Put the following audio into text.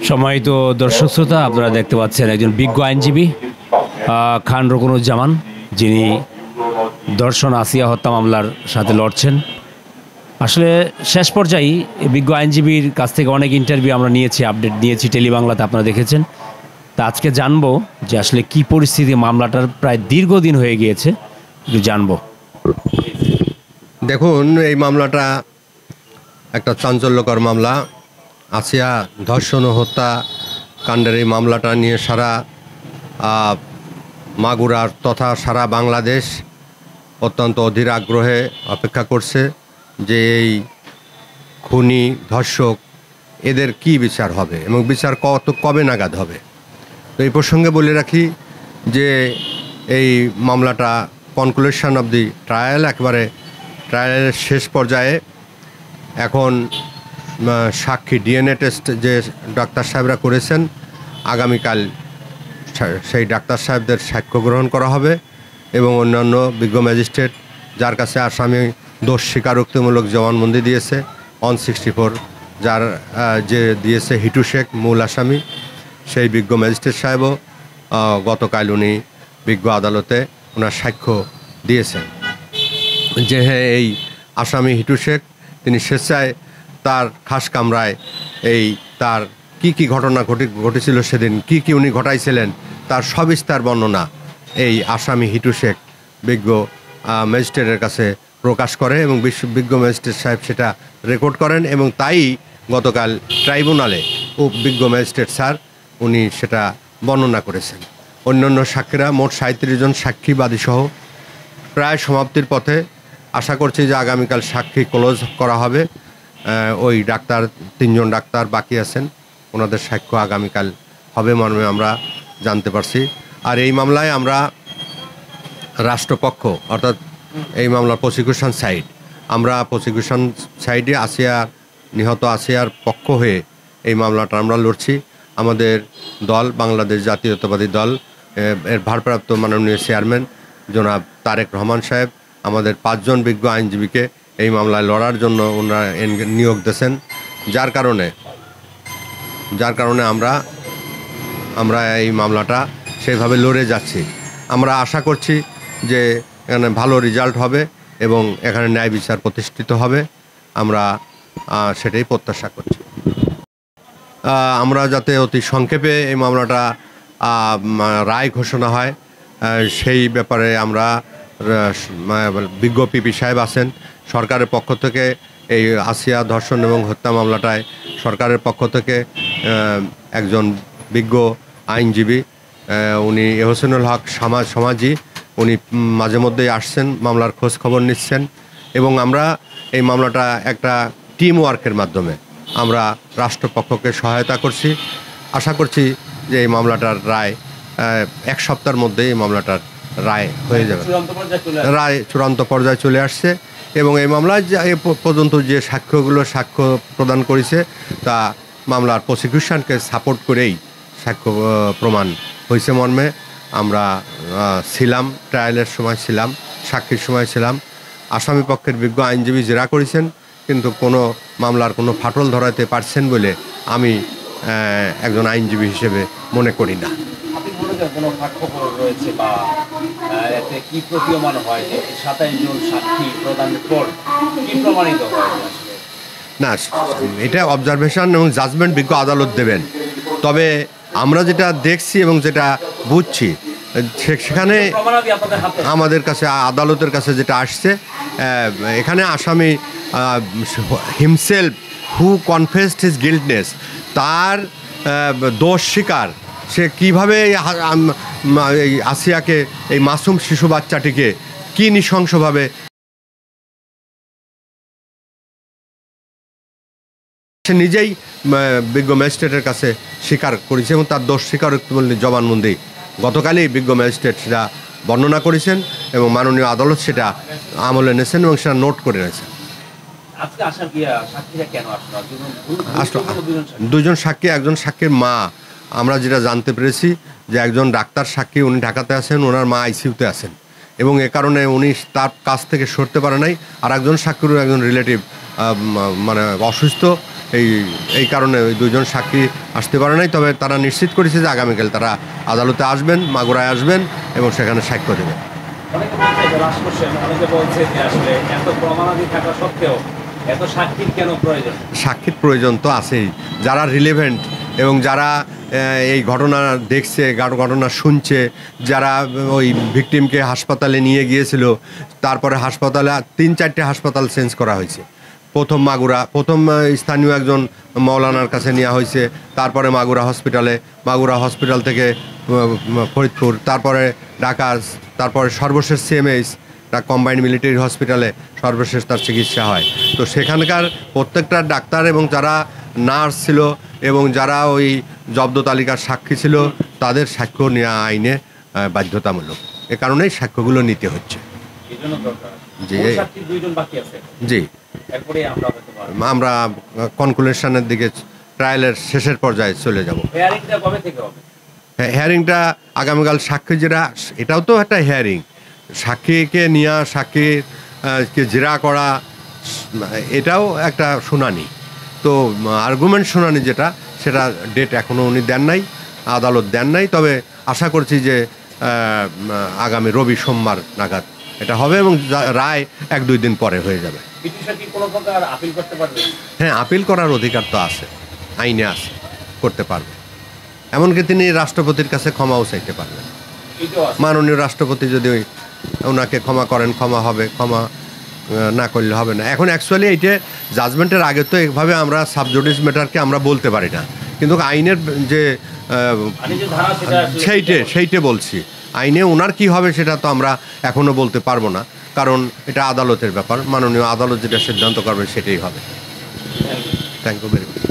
সম্মানিত দর্শক শ্রোতা, আপনারা দেখতে পাচ্ছেন একজন বিজ্ঞ আইনজীবী খান রুকনুজ্জামান, যিনি ধর্ষণ আসিয়া হত্যা মামলার সাথে লড়ছেন। আসলে শেষ পর্যায়ে বিজ্ঞ আইনজীবীর কাছ থেকে অনেক ইন্টারভিউ আমরা নিয়েছি, আপডেট দিয়েছি টেলিবাংলাতে, আপনারা দেখেছেন। তা আজকে জানবো যে আসলে কি পরিস্থিতি, মামলাটার প্রায় দীর্ঘদিন হয়ে গিয়েছে, একটু জানবো। দেখুন, এই মামলাটা একটা চাঞ্চল্যকর মামলা। আসিয়া ধর্ষণ ও হত্যা কাণ্ডের এই মামলাটা নিয়ে সারা মাগুরার তথা সারা বাংলাদেশ অত্যন্ত অধীর আগ্রহে অপেক্ষা করছে যে এই খুনি ধর্ষক এদের কি বিচার হবে এবং বিচার কবে নাগাদ হবে। তো এই প্রসঙ্গে বলে রাখি যে এই মামলাটা কনক্লুশন অব দি ট্রায়াল, একেবারে ট্রায়ালের শেষ পর্যায়ে। এখন সাক্ষী ডিএনএ টেস্ট যে ডাক্তার সাহেবরা করেছেন, আগামীকাল সেই ডাক্তার সাহেবদের সাক্ষ্য গ্রহণ করা হবে এবং অন্যান্য বিজ্ঞ ম্যাজিস্ট্রেট যার কাছে আসামি দোষ স্বীকারোক্তিমূলক জবানবন্দি দিয়েছে 164, যার যে দিয়েছে হিটু শেখ মূল আসামি, সেই বিজ্ঞ ম্যাজিস্ট্রেট সাহেবও গতকাল উনি বিজ্ঞ আদালতে ওনার সাক্ষ্য দিয়েছেন যে হ্যাঁ, এই আসামি হিটু শেখ তিনি স্বেচ্ছায় তার খাস কামরায় এই তার কি ঘটনা ঘটেছিল সেদিন, কি উনি ঘটাইছিলেন, তার সবিস্তার বর্ণনা এই আসামি হিটু শেখ বিজ্ঞ ম্যাজিস্ট্রেটের কাছে প্রকাশ করে এবং বিজ্ঞ ম্যাজিস্ট্রেট সাহেব সেটা রেকর্ড করেন এবং তাই গতকাল ট্রাইব্যুনালে বিজ্ঞ ম্যাজিস্ট্রেট স্যার উনি সেটা বর্ণনা করেছেন। অন্যান্য সাক্ষীরা মোট 37 জন সাক্ষীবাদীসহ প্রায় সমাপ্তির পথে। আশা করছি যে আগামীকাল সাক্ষী ক্লোজ করা হবে। ওই ডাক্তার 3 জন ডাক্তার বাকি আছেন, ওনাদের সাক্ষ্য আগামীকাল হবে মর্মে আমরা জানতে পারছি। আর এই মামলায় আমরা রাষ্ট্রপক্ষ অর্থাৎ এই মামলার প্রসিকিউশন সাইড, আমরা প্রসিকিউশন সাইডে নিহত আসিয়ার পক্ষ হয়ে এই মামলাটা আমরা লড়ছি। আমাদের দল বাংলাদেশ জাতীয়তাবাদী দল এর ভারপ্রাপ্ত মাননীয় চেয়ারম্যান জনাব তারেক রহমান সাহেব আমাদের 5 জন বিজ্ঞ আইনজীবীকে এই মামলায় লড়ার জন্য ওনারা নিয়োগ দিয়েছেন, যার কারণে আমরা এই মামলাটা সেইভাবে লড়ে যাচ্ছি। আমরা আশা করছি যে এখানে ভালো রেজাল্ট হবে এবং এখানে ন্যায় বিচার প্রতিষ্ঠিত হবে, আমরা সেটাই প্রত্যাশা করছি। আমরা যাতে অতি সংক্ষেপে এই মামলাটা রায় ঘোষণা হয় সেই ব্যাপারে আমরা বিজ্ঞ পিপি সাহেব আছেন সরকারের পক্ষ থেকে। এই আসিয়া ধর্ষণ এবং হত্যা মামলাটায় সরকারের পক্ষ থেকে একজন বিজ্ঞ আইনজীবী, উনি এহসানুল হক সমাজি, উনি মাঝে মধ্যেই আসছেন, মামলার খোঁজ খবর নিচ্ছেন এবং আমরা এই মামলাটা একটা টিম ওয়ার্কের মাধ্যমে আমরা রাষ্ট্রপক্ষকে সহায়তা করছি। আশা করছি যে এই মামলাটার রায় 1 সপ্তাহের মধ্যে এই মামলাটার রায় হয়ে যাবে, রায় চূড়ান্ত পর্যায়ে চলে আসছে এবং এই মামলায় এ পর্যন্ত যে সাক্ষ্য প্রদান করেছে তা মামলার প্রসিকিউশনকে সাপোর্ট করেই সাক্ষ্য প্রমাণ হয়েছে মর্মে আমরা ছিলাম, ট্রায়ালের সময় ছিলাম, সাক্ষীর সময় ছিলাম। আসামি পক্ষের বিজ্ঞ আইনজীবী জেরা করেছেন কিন্তু কোনো মামলার কোনো ফাটল ধরাতে পারছেন বলে আমি একজন আইনজীবী হিসেবে মনে করি না। কোনো ফাঁকফোকর রয়েছে বা এতে কি প্রতীয়মান হয় যে 27 জন সাক্ষী প্রদানের পর কি প্রমাণিত হয়? না, এটা অবজারভেশন এবং জাজমেন্ট বিজ্ঞ আদালত দেবেন। তবে আমরা যেটা দেখছি এবং যেটা বুঝছি সেখানে আমাদের কাছে আদালতের কাছে যেটা আসছে, এখানে আসামি হিমসেলফ হু কনফেসড হিজ গিল্টনেস, তার দোষ স্বীকার, সে কীভাবে এই আসিয়াকে, এই মাসুম শিশু বাচ্চাটিকে কি নৃশংসভাবে সে নিজেই বিজ্ঞ ম্যাজিস্ট্রেটের কাছে স্বীকার করেছে এবং তার দোষ স্বীকারোক্তিমূলক জবানবন্দি গতকালই বিজ্ঞ ম্যাজিস্ট্রেট সেটা বর্ণনা করেছেন এবং মাননীয় আদালত সেটা আমলে নিয়েছেন এবং সেটা নোট করে নিয়েছেন। দুজন সাক্ষী, একজন সাক্ষীর মা, আমরা যেটা জানতে পেরেছি যে একজন ডাক্তার সাক্ষী, উনি ঢাকাতে আছেন, ওনার মা আইসিইউতে আছেন এবং এ কারণে উনি তার কাছ থেকে সরতে পারে নাই। আর একজন সাক্ষীর একজন রিলেটিভ মানে অসুস্থ এই এই কারণে ওই দুজন সাক্ষী আসতে পারে নাই। তবে তারা নিশ্চিত করেছে যে আগামীকাল তারা আদালতে আসবেন, মাগুরায় আসবেন এবং সেখানে সাক্ষ্য দেবেন। অনেকে বলছে যে লাশ করছেন, অনেকে বলছে যে আসলে এত প্রমাণাদি থাকা সত্ত্বেও এত সাক্ষীর কেন প্রয়োজন? সাক্ষীর প্রয়োজন তো আছেই। যারা রিলেভেন্ট এবং যারা এই ঘটনা দেখছে, ঘটনা শুনছে, যারা ওই ভিকটিমকে হাসপাতালে নিয়ে গিয়েছিল, তারপরে হাসপাতালে 3-4টে হাসপাতাল চেঞ্জ করা হয়েছে। প্রথম মাগুরা, প্রথম স্থানীয় একজন মৌলানার কাছে নেওয়া হয়েছে, তারপরে মাগুরা হসপিটাল থেকে ফরিদপুর, তারপরে ঢাকা, তারপরে সর্বশেষ সিএমএইচ কম্বাইন্ড মিলিটারি হসপিটালে সর্বশেষ তার চিকিৎসা হয়। তো সেখানকার প্রত্যেকটা ডাক্তার এবং যারা নার্স ছিল এবং যারা ওই জব্দ তালিকার সাক্ষী ছিল তাদের সাক্ষ্য নেওয়া আইনে বাধ্যতামূলক। এ কারণেই সাক্ষ্যগুলো নিতে হচ্ছে। জি জি, আমরা কনক্লুশনের দিকে, ট্রায়ালের শেষের পর্যায়ে চলে যাব। হিয়ারিংটা আগামীকাল সাক্ষী যেটা, এটাও তো একটা হিয়ারিং। সাক্ষীকে নিয়ে সাক্ষীকে জেরা করা, এটাও একটা শুনানি। তো আর্গুমেন্ট শুনানি যেটা, সেটা ডেট এখনও উনি দেন নাই, আদালত দেন নাই। তবে আশা করছি যে আগামী রবি সোমবার নাগাদ এটা হবে এবং রায় 1-2 দিন পরে হয়ে যাবে। হ্যাঁ, আপিল করার অধিকার তো আছে, আইনে আছে, করতে পারবে। এমনকি তিনি রাষ্ট্রপতির কাছে ক্ষমাও চাইতে পারবেন। মাননীয় রাষ্ট্রপতি যদি ওনাকে ক্ষমা করেন, ক্ষমা হবে, ক্ষমা না করলে হবে না। এখন অ্যাকচুয়ালি এইটা জাজমেন্টের আগে তো এইভাবে আমরা সাবজুডিস ম্যাটারকে আমরা বলতে পারি না, কিন্তু আইনের যে সেইটে বলছি। আইনে ওনার কি হবে সেটা তো আমরা এখনও বলতে পারবো না, কারণ এটা আদালতের ব্যাপার। মাননীয় আদালত যেটা সিদ্ধান্ত করবে সেটাই হবে। Thank you very much.